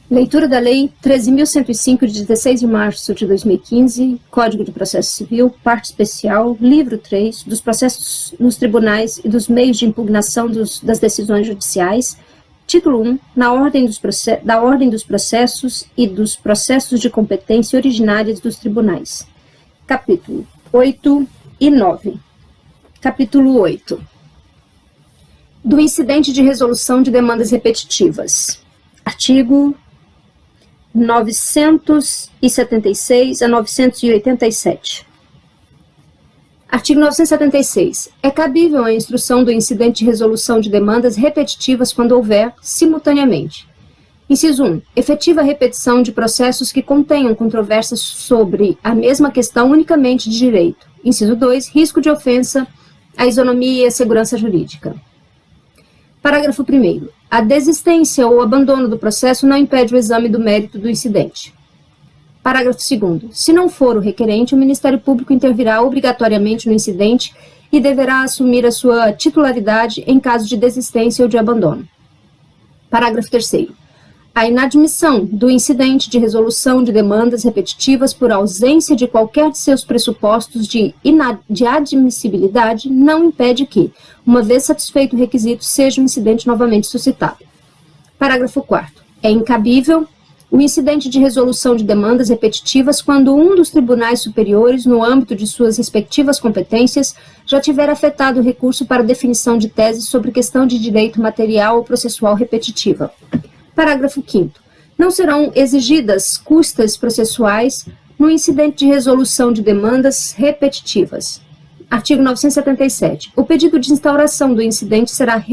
Leitura da Lei 13.105, de 16 de março de 2015, Código de Processo Civil, parte especial, livro 3, dos processos nos tribunais e dos meios de impugnação das decisões judiciais, título 1, da ordem dos processos e dos processos de competência originárias dos tribunais. Capítulo 8 e 9. Capítulo 8. Do incidente de resolução de demandas repetitivas. Artigo 976 a 987. Artigo 976. É cabível a instrução do incidente de resolução de demandas repetitivas quando houver, simultaneamente: inciso 1. Efetiva repetição de processos que contenham controvérsias sobre a mesma questão unicamente de direito. Inciso 2. Risco de ofensa à isonomia e à segurança jurídica. Parágrafo 1º. A desistência ou abandono do processo não impede o exame do mérito do incidente. Parágrafo 2º. Se não for o requerente, o Ministério Público intervirá obrigatoriamente no incidente e deverá assumir a sua titularidade em caso de desistência ou de abandono. Parágrafo 3º. A inadmissão do incidente de resolução de demandas repetitivas por ausência de qualquer de seus pressupostos de admissibilidade não impede que, uma vez satisfeito o requisito, seja o incidente novamente suscitado. Parágrafo 4º. É incabível o incidente de resolução de demandas repetitivas quando um dos tribunais superiores, no âmbito de suas respectivas competências, já tiver afetado o recurso para definição de tese sobre questão de direito material ou processual repetitiva. Parágrafo 5º. Não serão exigidas custas processuais no incidente de resolução de demandas repetitivas. Artigo 977. O pedido de instauração do incidente será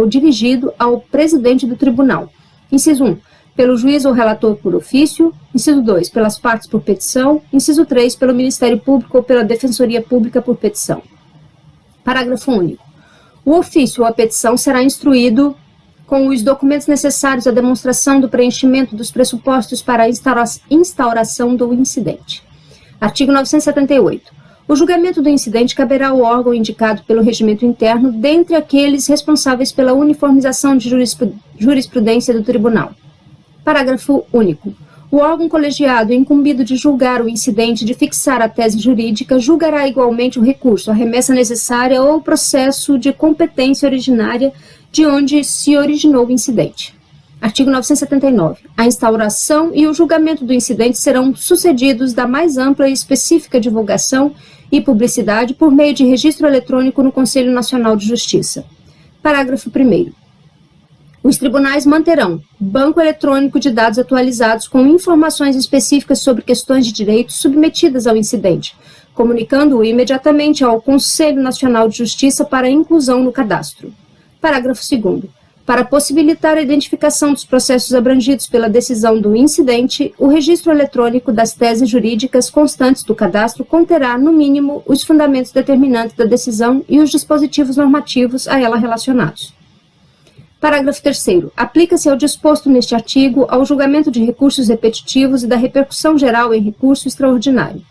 dirigido ao presidente do tribunal. Inciso 1. Pelo juiz ou relator por ofício. Inciso 2. Pelas partes por petição. Inciso 3. Pelo Ministério Público ou pela Defensoria Pública por petição. Parágrafo único. O ofício ou a petição será instruído com os documentos necessários à demonstração do preenchimento dos pressupostos para a instauração do incidente. Artigo 978. O julgamento do incidente caberá ao órgão indicado pelo regimento interno, dentre aqueles responsáveis pela uniformização de jurisprudência do tribunal. Parágrafo único. O órgão colegiado incumbido de julgar o incidente e de fixar a tese jurídica julgará igualmente o recurso, a remessa necessária ou o processo de competência originária de onde se originou o incidente. Artigo 979. A instauração e o julgamento do incidente serão sucedidos da mais ampla e específica divulgação e publicidade por meio de registro eletrônico no Conselho Nacional de Justiça. Parágrafo 1º. Os tribunais manterão banco eletrônico de dados atualizados com informações específicas sobre questões de direito submetidas ao incidente, comunicando-o imediatamente ao Conselho Nacional de Justiça para inclusão no cadastro. Parágrafo 2º. Para possibilitar a identificação dos processos abrangidos pela decisão do incidente, o registro eletrônico das teses jurídicas constantes do cadastro conterá, no mínimo, os fundamentos determinantes da decisão e os dispositivos normativos a ela relacionados. Parágrafo 3º. Aplica-se ao disposto neste artigo ao julgamento de recursos repetitivos e da repercussão geral em recurso extraordinário.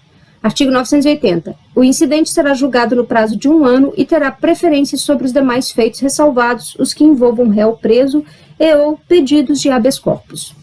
Artigo 980. O incidente será julgado no prazo de 1 ano e terá preferência sobre os demais feitos, ressalvados os que envolvam réu preso e ou pedidos de habeas corpus.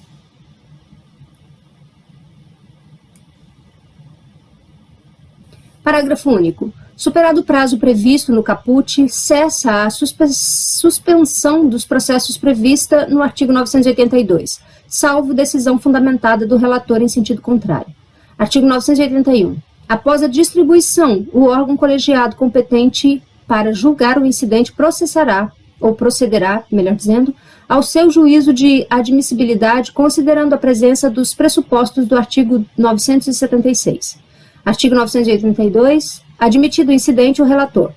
Parágrafo único. Superado o prazo previsto no caput, cessa a suspensão dos processos prevista no artigo 982, salvo decisão fundamentada do relator em sentido contrário. Artigo 981. Após a distribuição, o órgão colegiado competente para julgar o incidente procederá, melhor dizendo, ao seu juízo de admissibilidade, considerando a presença dos pressupostos do artigo 976. Artigo 982. Admitido o incidente, o relator.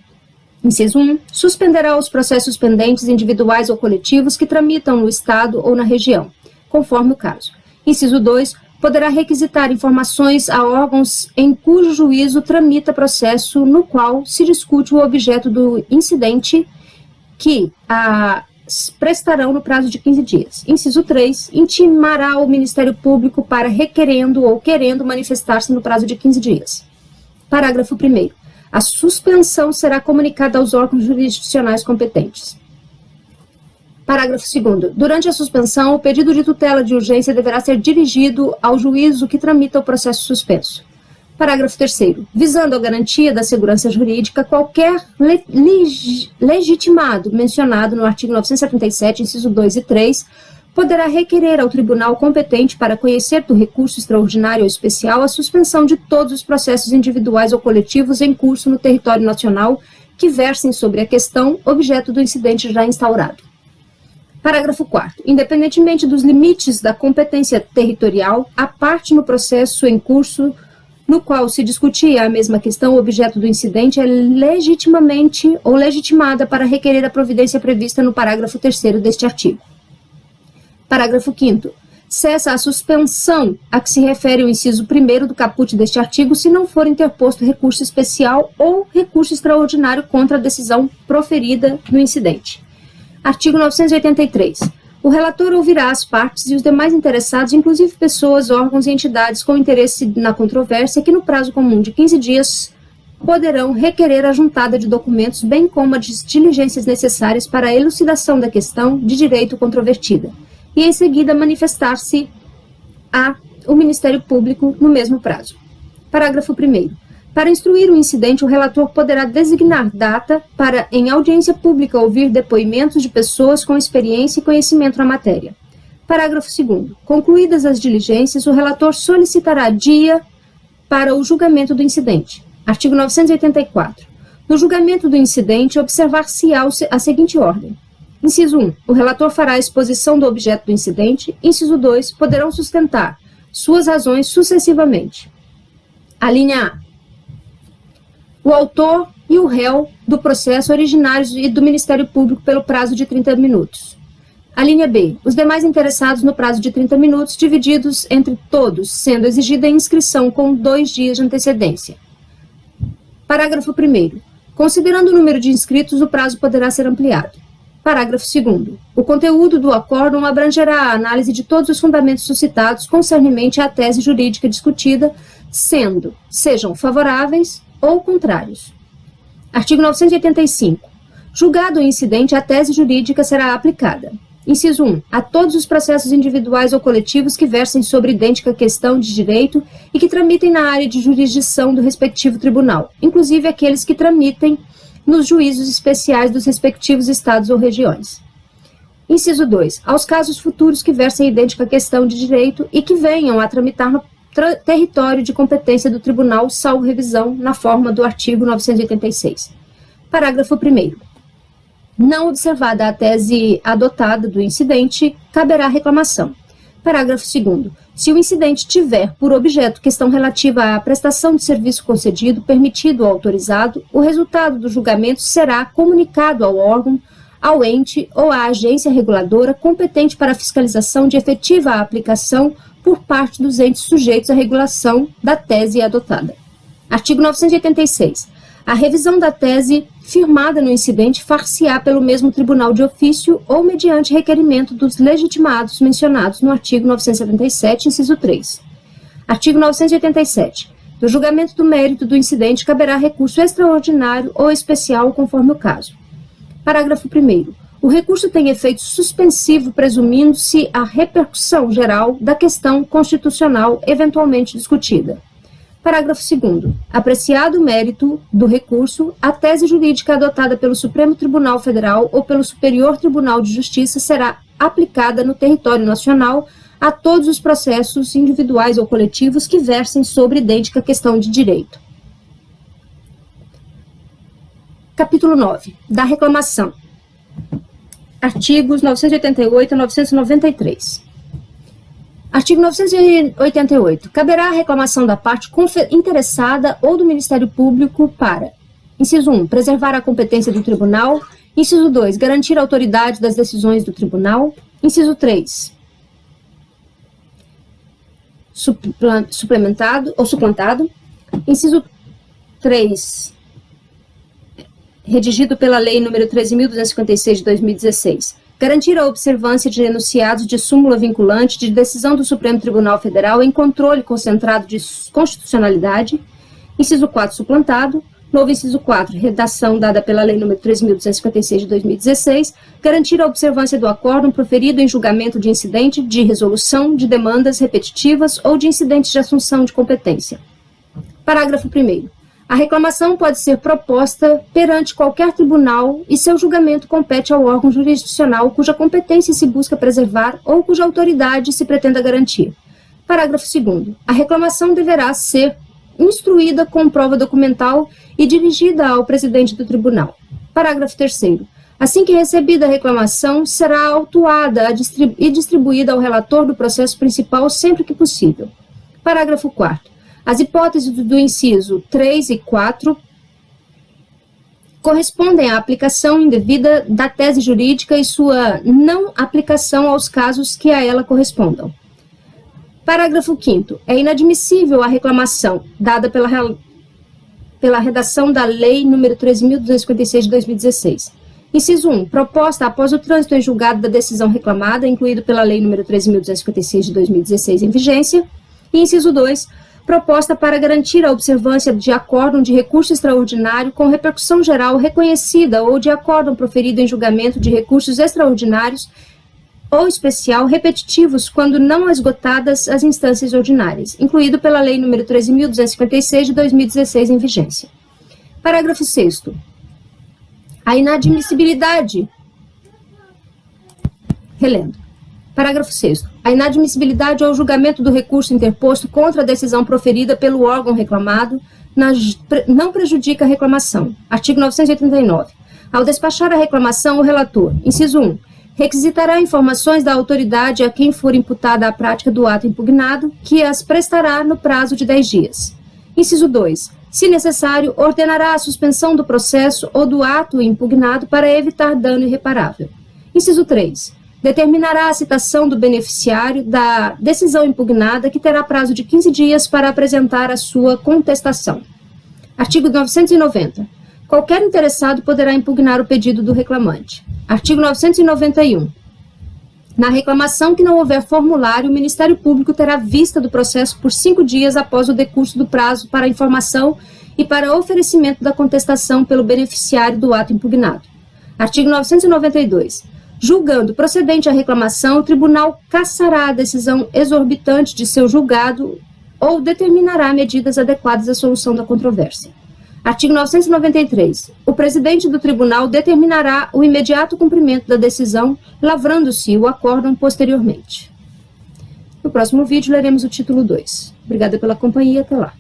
Inciso 1. Suspenderá os processos pendentes individuais ou coletivos que tramitam no Estado ou na região, conforme o caso. Inciso 2. Poderá requisitar informações a órgãos em cujo juízo tramita processo no qual se discute o objeto do incidente, que prestarão no prazo de 15 dias. Inciso 3. Intimará o Ministério Público para requerendo ou querendo manifestar-se no prazo de 15 dias. Parágrafo 1º. A suspensão será comunicada aos órgãos jurisdicionais competentes. Parágrafo 2º. Durante a suspensão, o pedido de tutela de urgência deverá ser dirigido ao juízo que tramita o processo suspenso. Parágrafo 3º. Visando a garantia da segurança jurídica, qualquer legitimado mencionado no artigo 977, inciso 2 e 3, poderá requerer ao tribunal competente para conhecer do recurso extraordinário ou especial a suspensão de todos os processos individuais ou coletivos em curso no território nacional que versem sobre a questão objeto do incidente já instaurado. Parágrafo 4º. Independentemente dos limites da competência territorial, a parte no processo em curso no qual se discutia a mesma questão objeto do incidente é legitimamente ou legitimada para requerer a providência prevista no parágrafo 3º deste artigo. Parágrafo 5º. Cessa a suspensão a que se refere o inciso 1º do caput deste artigo se não for interposto recurso especial ou recurso extraordinário contra a decisão proferida no incidente. Artigo 983. O relator ouvirá as partes e os demais interessados, inclusive pessoas, órgãos e entidades com interesse na controvérsia, que no prazo comum de 15 dias poderão requerer a juntada de documentos, bem como as diligências necessárias para a elucidação da questão de direito controvertida, e em seguida manifestar-se o Ministério Público no mesmo prazo. Parágrafo 1º. Para instruir o incidente, o relator poderá designar data para, em audiência pública, ouvir depoimentos de pessoas com experiência e conhecimento na matéria. Parágrafo 2º. Concluídas as diligências, o relator solicitará dia para o julgamento do incidente. Artigo 984. No julgamento do incidente, observar-se-á a seguinte ordem. Inciso 1. O relator fará a exposição do objeto do incidente. Inciso 2. Poderão sustentar suas razões sucessivamente. A linha A. O autor e o réu do processo originários e do Ministério Público pelo prazo de 30 minutos. A linha B. Os demais interessados no prazo de 30 minutos, divididos entre todos, sendo exigida a inscrição com 2 dias de antecedência. Parágrafo 1º. Considerando o número de inscritos, o prazo poderá ser ampliado. Parágrafo 2º. O conteúdo do acórdão abrangerá a análise de todos os fundamentos suscitados concernente à tese jurídica discutida, sejam favoráveis ou contrários. Artigo 985. Julgado o incidente, a tese jurídica será aplicada. Inciso 1. A todos os processos individuais ou coletivos que versem sobre idêntica questão de direito e que tramitem na área de jurisdição do respectivo tribunal, inclusive aqueles que tramitem nos juízos especiais dos respectivos estados ou regiões. Inciso 2. Aos casos futuros que versem idêntica questão de direito e que venham a tramitar no território de competência do tribunal, salvo revisão na forma do artigo 986. Parágrafo 1º. Não observada a tese adotada do incidente, caberá reclamação. Parágrafo 2º. Se o incidente tiver por objeto questão relativa à prestação de serviço concedido, permitido ou autorizado, o resultado do julgamento será comunicado ao órgão, ao ente ou à agência reguladora competente para a fiscalização de efetiva aplicação por parte dos entes sujeitos à regulação da tese adotada. Artigo 986. A revisão da tese firmada no incidente far-se-á pelo mesmo tribunal de ofício ou mediante requerimento dos legitimados mencionados no artigo 977, inciso 3. Artigo 987. Do julgamento do mérito do incidente caberá recurso extraordinário ou especial, conforme o caso. Parágrafo 1º. O recurso tem efeito suspensivo, presumindo-se a repercussão geral da questão constitucional eventualmente discutida. Parágrafo 2º. Apreciado o mérito do recurso, a tese jurídica adotada pelo Supremo Tribunal Federal ou pelo Superior Tribunal de Justiça será aplicada no território nacional a todos os processos individuais ou coletivos que versem sobre idêntica questão de direito. Capítulo 9. Da reclamação. Artigos 988 a 993. Artigo 988. Caberá a reclamação da parte interessada ou do Ministério Público para: inciso 1. Preservar a competência do tribunal. Inciso 2. Garantir a autoridade das decisões do tribunal. Inciso 3. Suplementado ou suplantado. Inciso 3. Redigido pela Lei nº 13.256 de 2016. Garantir a observância de enunciados de súmula vinculante de decisão do Supremo Tribunal Federal em controle concentrado de constitucionalidade. Inciso 4, suplantado. Novo inciso 4, redação dada pela Lei nº 3.256 de 2016, garantir a observância do acórdão proferido em julgamento de incidente de resolução de demandas repetitivas ou de incidentes de assunção de competência. Parágrafo 1º. A reclamação pode ser proposta perante qualquer tribunal e seu julgamento compete ao órgão jurisdicional cuja competência se busca preservar ou cuja autoridade se pretenda garantir. Parágrafo 2º. A reclamação deverá ser instruída com prova documental e dirigida ao presidente do tribunal. Parágrafo 3º. Assim que recebida a reclamação, será autuada e distribuída ao relator do processo principal sempre que possível. Parágrafo 4º. As hipóteses do inciso 3 e 4 correspondem à aplicação indevida da tese jurídica e sua não aplicação aos casos que a ela correspondam. Parágrafo 5º. É inadmissível a reclamação dada pela redação da Lei nº 3.256 de 2016. Inciso 1. Proposta após o trânsito em julgado da decisão reclamada, incluído pela Lei nº 3.256 de 2016 em vigência. E inciso 2. Proposta para garantir a observância de acórdão de recurso extraordinário com repercussão geral reconhecida ou de acórdão proferido em julgamento de recursos extraordinários ou especial repetitivos quando não esgotadas as instâncias ordinárias, incluído pela Lei nº 13.256 de 2016 em vigência. Parágrafo 6º. A inadmissibilidade. Relendo. Parágrafo 6º. A inadmissibilidade ao julgamento do recurso interposto contra a decisão proferida pelo órgão reclamado não prejudica a reclamação. Artigo 989. Ao despachar a reclamação, o relator, inciso 1, requisitará informações da autoridade a quem for imputada a prática do ato impugnado, que as prestará no prazo de 10 dias. Inciso 2. Se necessário, ordenará a suspensão do processo ou do ato impugnado para evitar dano irreparável. Inciso 3. Determinará a citação do beneficiário da decisão impugnada, que terá prazo de 15 dias para apresentar a sua contestação. Artigo 990. Qualquer interessado poderá impugnar o pedido do reclamante. Artigo 991. Na reclamação que não houver formulário, o Ministério Público terá vista do processo por 5 dias após o decurso do prazo para informação e para oferecimento da contestação pelo beneficiário do ato impugnado. Artigo 992. Julgando procedente a reclamação, o tribunal cassará a decisão exorbitante de seu julgado ou determinará medidas adequadas à solução da controvérsia. Artigo 993. O presidente do tribunal determinará o imediato cumprimento da decisão, lavrando-se o acórdão posteriormente. No próximo vídeo, leremos o título 2. Obrigada pela companhia, até lá.